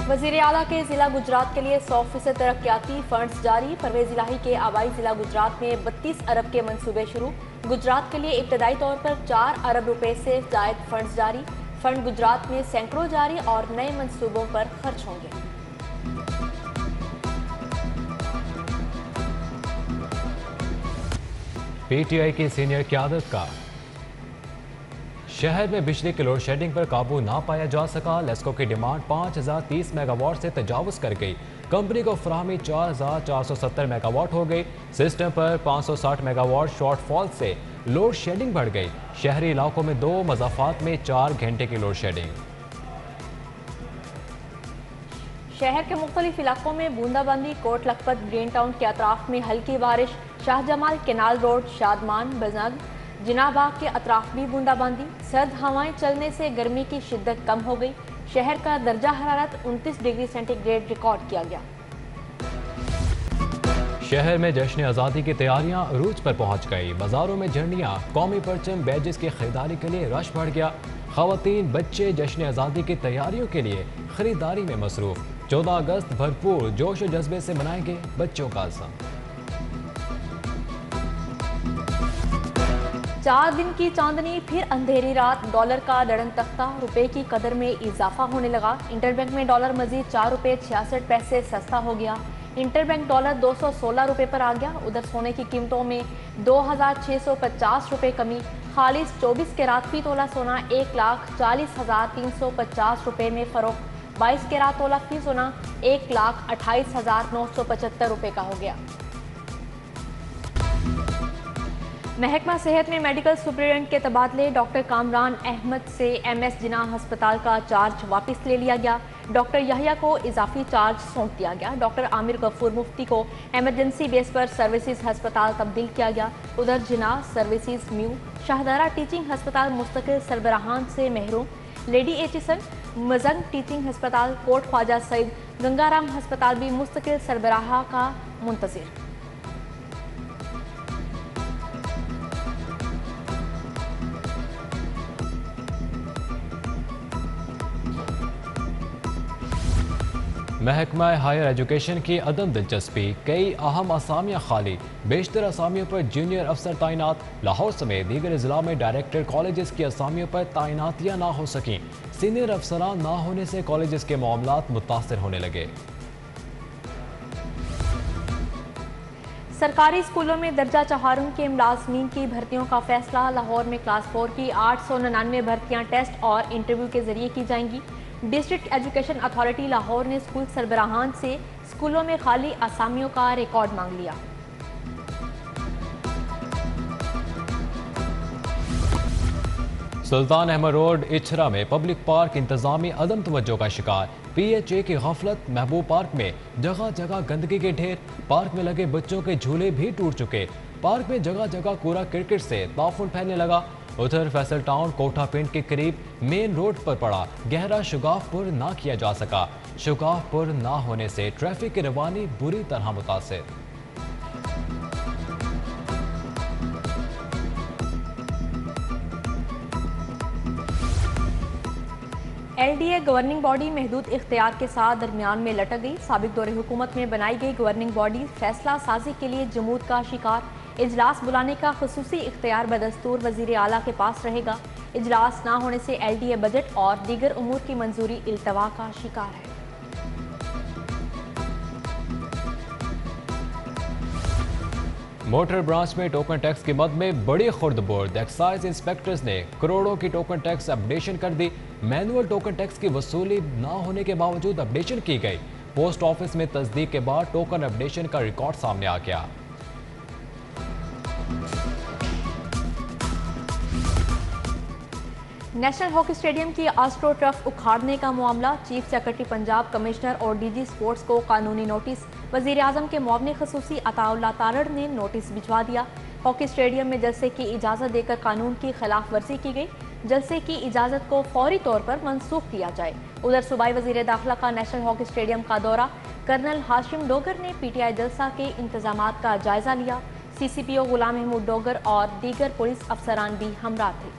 वज़ीर आला के जिला गुजरात के लिए 100% तरक्याती फंड्स जारी। परवेज इलाही के आबाई जिला गुजरात में 32 अरब के मंसूबे शुरू। गुजरात के लिए इब्तदाई तौर पर 4 अरब रुपए से जायद फंड्स जारी। फंड गुजरात में सैकड़ों जारी और नए मंसूबों पर खर्च होंगे। पीटीआई की सीनियर क़यादत का शहर में बिजली की लोड शेडिंग पर काबू ना पाया जा सका। लेस्को की डिमांड 5030 मेगावाट से तजावुज कर गई। कंपनी को फराहमी 4470 मेगावाट हो गई। सिस्टम पर 560 मेगावाट शॉर्टफॉल से लोड शेडिंग बढ़ गई। शहरी इलाकों में 2 मज़ाफात में 4 घंटे की लोड शेडिंग। शहर के मुख्तलिफ इलाकों में बूंदाबांदी। कोट लखपत ग्रीन टाउन के अतराफ में हल्की बारिश। शाहजमाल केनाल रोड, शादमान, बजनग, जिनाबाग के अतराफ भी बूंदाबांदी। सर्द हवाएं चलने से गर्मी की शिद्दत कम हो गई। शहर का दर्जा हरारत 29 डिग्री सेंटीग्रेड रिकॉर्ड किया गया। शहर में जश्न आज़ादी की तैयारियां अरूज पर पहुंच गई। बाजारों में झंडियां, कौमी परचम, बैजेस की खरीदारी के लिए रश बढ़ गया। खवातीन, बच्चे जश्न आज़ादी की तैयारियों के लिए खरीदारी में मसरूफ। 14 अगस्त भरपूर जोश और जज्बे से मनाएंगे बच्चों का अज़म। 4 दिन की चांदनी, फिर अंधेरी रात। डॉलर का दड़न तख्ता, रुपए की कदर में इजाफा होने लगा। इंटरबैंक में डॉलर मजीद 4 रुपए 66 पैसे सस्ता हो गया। इंटरबैंक डॉलर 216 रुपए पर आ गया। उधर सोने की कीमतों में 2650 रुपए कमी। खालिस 24 कैरात फी तोला सोना 1,40,350 रुपए में फरोख्त। 22 कैरात तोला फी सोना 1,28,975 रुपए का हो गया। महकमा सेहत में मेडिकल सुपरिटेंडेंट के तबादले। डॉक्टर कामरान अहमद से MS जिनाह अस्पताल का चार्ज वापस ले लिया गया। डॉक्टर यहिया को इजाफी चार्ज सौंप दिया गया। डॉक्टर आमिर गफूर मुफ्ती को एमरजेंसी बेस पर सर्विसेज अस्पताल तब्दील किया गया। उधर Jinnah services mu Shahdara teaching अस्पताल मुस्तकिल सरबराहान से महरूम। लेडी एचिसन मजंग टीचिंग अस्पताल कोट ख्वाजा सईद गंगाराम अस्पताल भी मुस्तकिल सरबराहा का मुंतजिर। महकमा हायर एजुकेशन की अदम दिलचस्पी, कई अहम असामियाँ खाली। बेशतर असामियों पर जूनियर अफसर तैनात। लाहौर समेत दीगर जिला में डायरेक्टर कॉलेजेस की असामियों पर तैनातियाँ ना हो सकें। सीनियर अफसरान ना होने से कॉलेजेस के मामलात मुतासर होने लगे। सरकारी स्कूलों में दर्जा चहारुम के मुलाजमीन की भर्तियों का फैसला। लाहौर में क्लास 4 की 899 भर्तियाँ टेस्ट और इंटरव्यू के जरिए की जाएंगी। डिस्ट्रिक्ट एजुकेशन अथॉरिटी लाहौर ने स्कूल सरबराहान से स्कूलों में खाली असामियों का रिकॉर्ड मांग लिया। सुल्तान अहमद रोड इछरा में पब्लिक पार्क इंतजामी अदम तवज्जो का शिकार। PHA की गफलत। महबूब पार्क में जगह जगह गंदगी के ढेर। पार्क में लगे बच्चों के झूले भी टूट चुके। पार्क में जगह जगह कूड़ा क्रिकेट से ताफुन फैलने लगा। उधर फैसल टाउन कोठा पिंड के करीब मेन रोड पर पड़ा गहरा शुगाफपुर ना किया जा सका। शुगाफपुर ना होने से ट्रैफिक की रवानी बुरी तरह मुतासिर। LDA गवर्निंग बॉडी महदूद इख्तियार के साथ दरमियान में लटक गई। साबिक दौरे हुकूमत में बनाई गई गवर्निंग बॉडी फैसला साजी के लिए जमूद का शिकार। इजलास बुलाने का खुसूसी इख्तियार बदस्तूर वजीर आला के पास रहेगा। इजलास ना होने से LDA बजट और दीगर उमूर की मंजूरी इल्तवा का शिकार है। मोटर ब्रांच में टोकन टैक्स की मद में बड़ी खुर्द-बुर्द। एक्साइज इंस्पेक्टर्स ने करोड़ों की टोकन टैक्स अपडेशन कर दी। मैनुअल टोकन टैक्स की वसूली ना होने के बावजूद अपडेशन की गई। पोस्ट ऑफिस में तस्दीक के बाद टोकन अपडेशन का रिकॉर्ड सामने आ गया। नेशनल हॉकी स्टेडियम की आस्ट्रो टर्फ उखाड़ने का मामला। चीफ सेक्रेटरी पंजाब, कमिश्नर और DG स्पोर्ट्स को कानूनी नोटिस। वजीर आजम के मुआवने खसूसी अताउल्लाह तारड़ ने नोटिस भिजवा दिया। हॉकी स्टेडियम में जलसे की इजाज़त देकर कानून की खिलाफ वर्जी की गई। जलसे की इजाज़त को फौरी तौर पर मनसूख किया जाए। उधर सूबाई वजीर दाखिला का नेशनल हॉकी स्टेडियम का दौरा। कर्नल हाशिम डोगर ने PTI जलसा के इंतजामात का जायजा लिया। CCPO गुलाम महमूद डोगर और दीगर पुलिस अफसरान भी हमरा थे।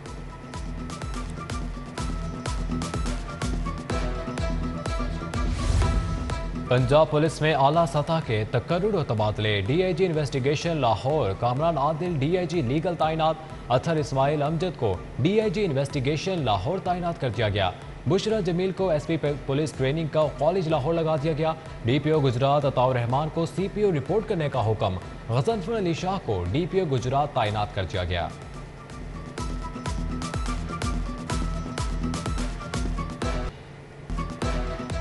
पंजाब पुलिस में आला सतह के तकर्रुर और तबादले। DIG investigation Lahore Kamran Adil DIG legal तैनात। अथर इस्माइल अमजद को DIG इन्वेस्टिगेशन लाहौर तैनात कर दिया गया। बुशरा जमील को SP पुलिस ट्रेनिंग का कॉलेज लाहौर लगा दिया गया। DPO गुजरात अताउर रहमान को CPO रिपोर्ट करने का हुक्म। गजनफर अली शाह को DPO गुजरात तैनात कर दिया गया।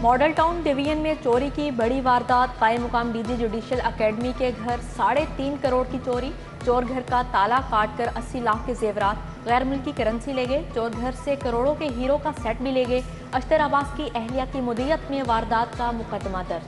मॉडल टाउन डिवीजन में चोरी की बड़ी वारदात। कायम मुकाम DG जुडिशल अकेडमी के घर 3.5 करोड़ की चोरी। चोर घर का ताला काटकर 80 लाख के जेवरात, गैर मुल्की करेंसी ले गए। चोर घर से करोड़ों के हीरो का सेट भी ले गए। अख्तर अब्बास की अहलिया की मुदीयत में वारदात का मुकदमा दर्ज।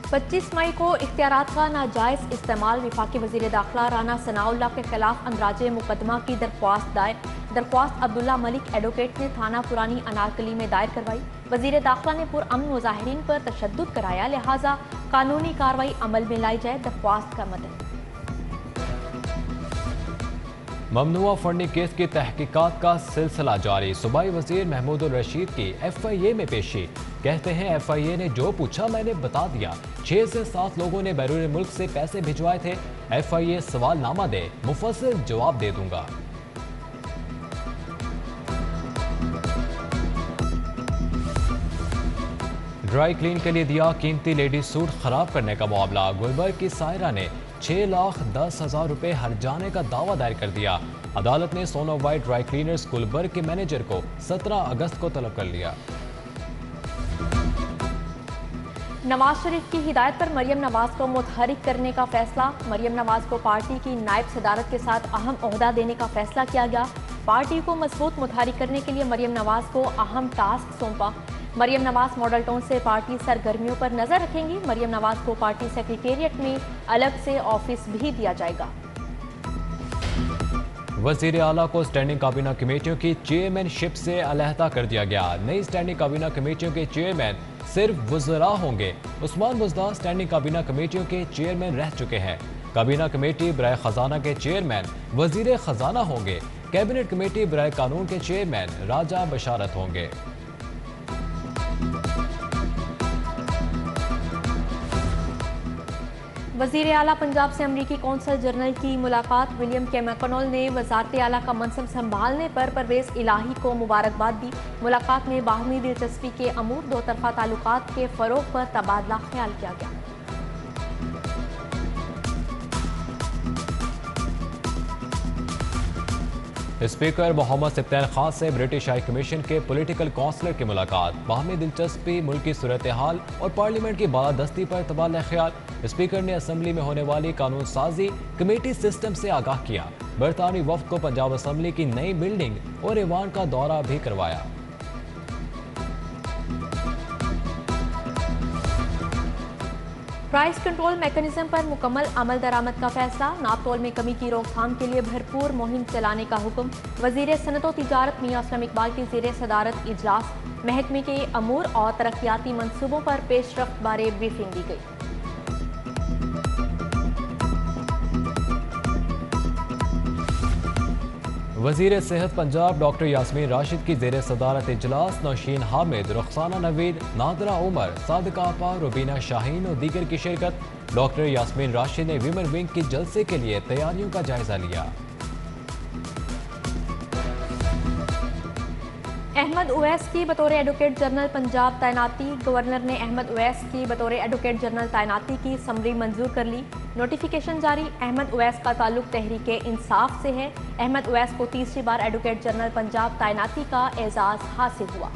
25 मई को इख्तियारात का नाजायज इस्तेमाल। वफाकी वजीर दाखिला राना सनाउल्लाह के खिलाफ अंदराजे मुकदमा की दरख्वास्त दायर। दरख्वास्त अब्दुल्ला मलिक एडवोकेट ने थाना पुरानी अनारकली में दायर करवाई। वजीर दाखिला ने पुरअमन मुजाहिरीन पर तशद्दुद कराया, लिहाजा कानूनी कार्रवाई अमल में लाई जाए। दरख्वास्त का मतलब ममनुआ फंडिंग केस की तहकीकात का सिलसिला जारी। सूबाई वजीर महमूद उर रशीद की FIA में पेशी। कहते हैं FIA ने जो पूछा मैंने बता दिया। 6 से 7 लोगों ने बैरून मुल्क से पैसे भिजवाए थे। FIA सवालनामा दे, मुफस्सिल जवाब दे दूंगा। ड्राई क्लीन के लिए दिया कीमती लेडी सूट खराब करने का मामला। गुलबर्ग की सायरा ने 6,10,000 रुपए हर्जाने का दावा दायर कर दिया। अदालत ने सोनो वाइट ड्राई क्लीनर्स गुलबर्ग के मैनेजर को 17 अगस्त को तलब कर लिया। नवाज शरीफ की हिदायत पर मरियम नवाज को मुतहरिक करने का फैसला। मरियम नवाज को पार्टी की नायब सदारत के साथ अहम ओहदा देने का फैसला किया गया। पार्टी को मजबूत मुतहरिक करने के लिए मरियम नवाज को अहम टास्क सौंपा। मरियम नवाज मॉडल टाउन से पार्टी सरगर्मियों पर नजर रखेंगी। मरियम नवाज को पार्टी सेक्रेटेरिएट में अलग से ऑफिस भी दिया जाएगा। वजीर आला को स्टैंडिंग काबीना कमेटियों की चेयरमैनशिप से अलहदा कर दिया गया। नई स्टैंडिंग काबीना कमेटियों के चेयरमैन सिर्फ वज़रा होंगे। उस्मान बुज़दार स्टैंडिंग काबीना कमेटियों के चेयरमैन रह चुके हैं। काबीना कमेटी बराए खजाना के चेयरमैन वजीर खजाना होंगे। कैबिनेट कमेटी बराए कानून के चेयरमैन राजा बशारत होंगे। वजीर आला पंजाब से अमरीकी कौंसल जनरल की मुलाकात। विलियम के मैकनोल ने वजारत आला का मनसब संभालने पर परवेज इलाही को मुबारकबाद दी। मुलाकात में बाहमी दिलचस्पी के अमूर, दो तरफा ताल्लुकात के फरोग पर तबादला ख्याल किया गया। स्पीकर मोहम्मद सिप्तैन खान से ब्रिटिश हाई कमीशन के पॉलिटिकल काउंसलर की मुलाकात। बाहमी दिलचस्पी, मुल्की सूरत हाल और पार्लियामेंट की बालादस्ती पर तबादला ख्याल। स्पीकर ने असम्बली में होने वाली कानून साजी कमेटी सिस्टम से आगाह किया। बरतानवी वफ्द को पंजाब असम्बली की नई बिल्डिंग और ईवान का दौरा भी करवाया। प्राइस कंट्रोल मैकेनिज्म पर मुकम्मल अमल दरामद का फैसला। नापतोल में कमी की रोकथाम के लिए भरपूर मुहिम चलाने का हुक्म। वजीर सनत व तिजारत मियां असलम इकबाल की ज़ेर सदारत इजलास। महकमे के अमूर और तरक्याती मनसूबों पर पेशरफ्त बारे ब्रीफिंग दी गई। वजीर सेहत पंजाब डॉक्टर यास्मीन राशिद की ज़ेर सदारत इजलास। नौशीन हामिद, रुखसाना नवीद, नादरा उमर, सादिका आपा, रुबीना शाहीन और दीगर की शिरकत। डॉक्टर यास्मीन राशिद ने विमेन विंग की जलसे के लिए तैयारियों का जायजा लिया। अहमद उवैस की बतौर एडवोकेट जनरल पंजाब तैनाती। गवर्नर ने अहमद उवैस की बतौर एडवोकेट जनरल तैनाती की समरी मंजूर कर ली। नोटिफिकेशन जारी। अहमद उवैस का ताल्लुक तहरीक इंसाफ से है। अहमद उवैस को तीसरी बार एडवोकेट जनरल पंजाब तैनाती का एजाज हासिल हुआ।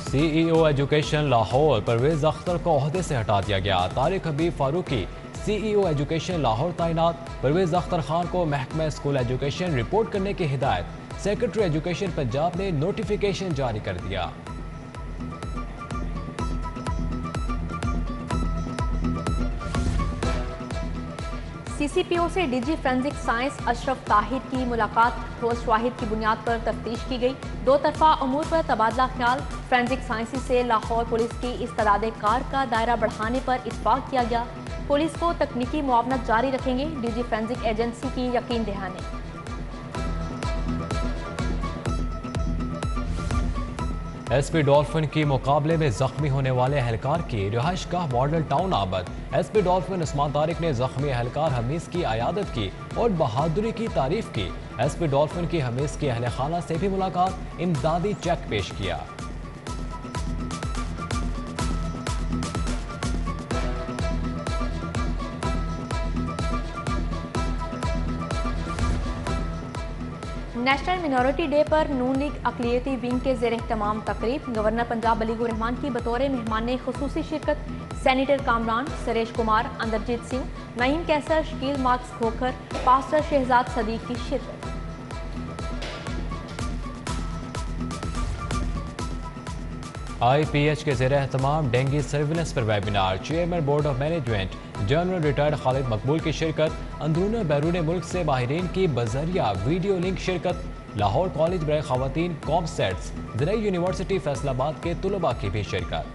CEO एजुकेशन लाहौर परवेज अख्तर को ओहदे से हटा दिया गया। तारिक हबीब फारूकी CEO एजुकेशन लाहौर तैनात। परवेज अख्तर खान को महकमा स्कूल एजुकेशन रिपोर्ट करने की हिदायत। सेक्रेटरी एजुकेशन पंजाब ने नोटिफिकेशन जारी कर दिया। CCPO से DG forensic science Ashraf Tahir की मुलाकात। ठोस शवाहिद की बुनियाद पर तफ्तीश की गई। दो तरफा अमूर पर तबादला ख्याल। फोरेंसिक साइंस से लाहौर पुलिस की इस्तादाद कार का दायरा बढ़ाने पर इत्फाक किया गया। पुलिस को तकनीकी मुआवनत जारी रखेंगे, डीजी फोरेंसिक एजेंसी की यकीन दहानी। एसपी डॉल्फिन की मुकाबले में जख्मी होने वाले एहलकार की रिहाइशगाह मॉडल टाउन आबद। एसपी डॉल्फिन उस्मान तारिक ने जख्मी एहलकार हमीस की अयादत की और बहादुरी की तारीफ की। एसपी डॉल्फिन की हमीस की अहल खाना से भी मुलाकात, इमदादी चेक पेश किया। नेशनल मिनॉरिटी डे पर नून लीग अक़लियती विंग के ज़ेर एहतमाम तकरीब, गवर्नर पंजाब अलीगुर रहमान की बतौर मेहमान खुसूसी शिरकत, सेनेटर कामरान, सरेश कुमार, अंदरजीत सिंह, नईम कैसर, शकील मार्क्स खोखर, पास्टर शहजाद सदीक की शिरकत। IPH के ज़ेर एहतमाम डेंगू सर्विलेंस पर webinar, chairman board of management general retired Khalid मकबूल की शिरकत, अंदरून बैरून मुल्क से माहिरीन की बजरिया वीडियो लिंक शिरकत, लाहौर कॉलेज बराए ख़वातीन कॉमसेट्स, ज़राई यूनिवर्सिटी फैसलाबाद के तुलबा की भी शिरकत।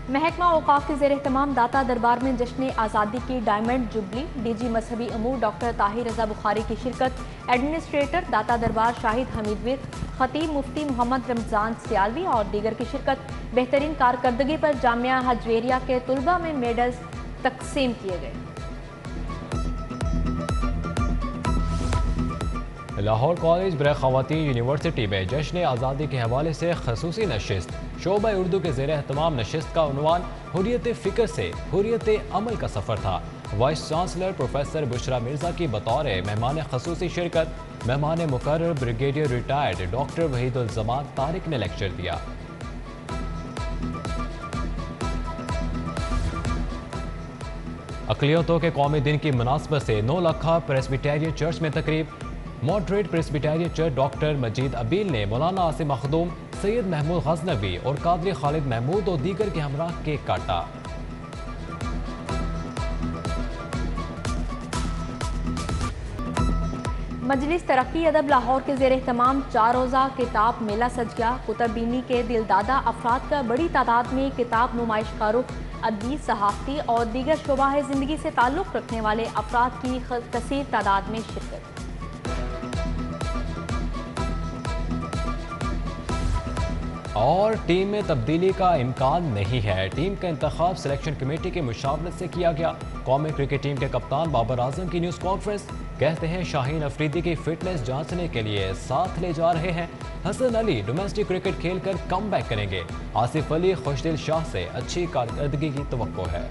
महकमा औकाफ के ज़ेर एहतमाम दाता दरबार में जश्न आज़ादी की डायमंड जुबली, डीजी मजहबी अमूर डॉक्टर ताहिर रजा बुखारी की शिरकत, एडमिनिस्ट्रेटर दाता दरबार शाहिद हमीद विर्क, खतीब मुफ्ती मोहम्मद रमजान सियालवी और दीगर की शिरकत। बेहतरीन कारकर्दगी पर जामिया हजवेरिया के तुलबा में मेडल्स तकसीम किए गए। लाहौर कॉलेज बराए ख़वातीन यूनिवर्सिटी में जश्न आज़ादी के हवाले से खसूसी नशिस्त, शोबा उर्दू के ज़ेर एहतमाम नशिस्त का उन्वान हुर्रियत फ़िक्र से हुर्रियत अमल का सफ़र था। Vice chancellor professor Bushra Mirza की बतौर मेहमान खसूसी शिरकत, मेहमान मुकर्रर ब्रिगेडियर रिटायर्ड डॉक्टर वहीदुल ज़मान तारिक ने लेक्चर दिया। अक़लियतों के कौमी दिन की मुनासबत से 9 लखा प्रेस्बिटेरियन चर्च में तकरीब, मॉडरेट प्रेस्बिटेरियन चर्च डॉक्टर मजीद अबील ने मौलाना आसिम मखदूम, सैयद महमूद गजनवी और कादरी खालिद महमूद और दीगर के हमरा केक काटा। मजलिस तरक्की अदब लाहौर के ज़ेर एहतमाम 4 रोज़ा किताब मेला सज गया। कुतुबीनी के दिलदादा अफराद का बड़ी तादाद में किताब नुमाइश का रुख, अदबी, सहाफ़ती और दीगर शोबा ज़िंदगी से ताल्लुक़ रखने वाले अफराद की कसीर तादाद में शिरकत। और टीम में तब्दीली का इम्कान नहीं है। टीम का इंतखाब सिलेक्शन कमेटी की मुशावरत से किया गया। कौमी क्रिकेट टीम के कप्तान बाबर आजम की न्यूज़ कॉन्फ्रेंस, कहते हैं शाहीन अफरीदी की फिटनेस जांचने के लिए साथ ले जा रहे हैं। हसन अली डोमेस्टिक क्रिकेट खेलकर कम बैक करेंगे। आसिफ अली खुशदिल शाह से अच्छी कारकर्दगी की तवक्को है।